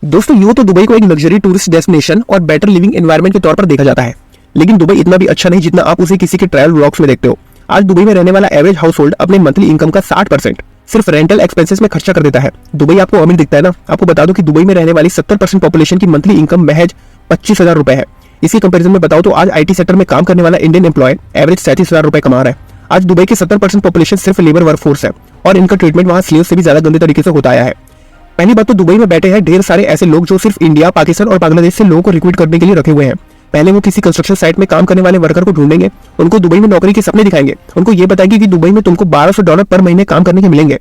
दोस्तों यूं तो दुबई को एक लग्जरी टूरिस्ट डेस्टिनेशन और बेटर लिविंग एनवायरनमेंट के तौर पर देखा जाता है, लेकिन दुबई इतना भी अच्छा नहीं जितना आप उसे किसी के ट्रैवल व्लॉग्स में देखते हो। आज दुबई में रहने वाला एवरेज हाउस होल्ड अपने मंथली इनकम का 60% सिर्फ रेंटल एक्सपेंसेस में खर्चा कर देता है। दुबई आपको अमीर दिखता है ना? आपको बता दो कि दुबई में रहने वाली 70% पॉपुलेशन की मंथली इनकम महज 25,000 रुपए है। इसी कंपैरिजन में बताओ तो आज आईटी सेक्टर में काम करने वाला इंडियन एम्प्लॉय एवरेज 37,000 रुपए कमा रहा है। आज दुबई की 70% पॉपुलेशन सिर्फ लेबर वर्कफोर्स है और इनका ट्रीटमेंट वहाँ स्लेव से भी ज्यादा गंदे तरीके से होता आया है। पहली बात तो दुबई में बैठे हैं ढेर सारे ऐसे लोग जो सिर्फ इंडिया, पाकिस्तान और बांग्लादेश से लोगों को रिक्रूट करने के लिए रखे हुए हैं। पहले वो किसी कंस्ट्रक्शन साइट में काम करने वाले वर्कर को ढूंढेंगे, उनको दुबई में नौकरी के सपने दिखाएंगे, उनको ये बताएंगे कि दुबई में तुमको $1,200 पर महीने काम करने के मिलेंगे,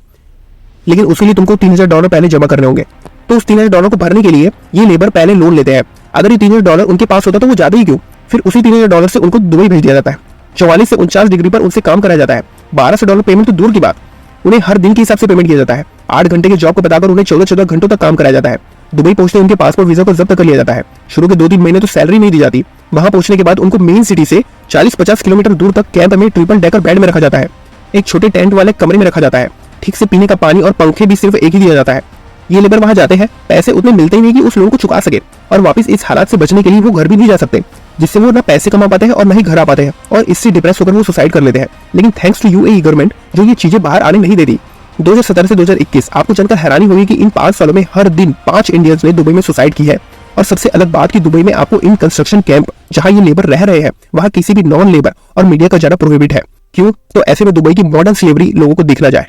लेकिन उसके लिए तुमको $3,000 पहले जमा करने होंगे। तो उस $3,000 को भरने के लिए ये लेबर पहले लोन लेते हैं। अगर ये $3,000 उनके पास होता तो वो ज्यादा ही क्यों, फिर उसी $3,000 से उनको दुबई भेज दिया जाता है। 44 से 49 डिग्री पर उनसे काम कराया जाता है। $1,200 पेमेंट तो दूर की बात, उन्हें हर दिन के हिसाब से पेमेंट किया जाता है। 8 घंटे के जॉब को बताकर उन्हें 14 घंटों तक काम कराया जाता है। दुबई पहुंचते उनके पासपोर्ट वीजा को जब्त कर लिया जाता है। शुरू के 2-3 महीने तो सैलरी नहीं दी जाती। वहां पहुंचने के बाद उनको मेन सिटी से 40-50 किलोमीटर दूर तक कैंप में ट्रिपल डेकर बेड में रखा जाता है। एक छोटे टेंट वाले कमरे में रखा जाता है। ठीक से पीने का पानी और पंखे भी सिर्फ एक ही दिया जाता है। ये लेबर वहां जाते हैं, पैसे उतने मिलते ही नहीं कि उस लोन को चुका सके, और वापस इस हालात से बचने के लिए वो घर भी नहीं जा सकते, जिससे वो ना पैसे कमा पाते हैं और ना ही घर आ पाते हैं, और इससे डिप्रेस होकर वो सुसाइड कर लेते हैं। लेकिन थैंक्स टू यूएई गवर्नमेंट जो ये चीजें बाहर आने नहीं देती। 2017 से 2021 आपको जानकर हैरानी होगी कि इन 5 सालों में हर दिन 5 इंडियंस ने दुबई में सुसाइड की है। और सबसे अलग बात कि दुबई में आपको इन कंस्ट्रक्शन कैंप जहां ये लेबर रह रहे हैं वहां किसी भी नॉन लेबर और मीडिया का जाना प्रोहिबिट है। क्यों? तो ऐसे में दुबई की मॉडर्न स्लेवरी लोगों को दिख ना जाए।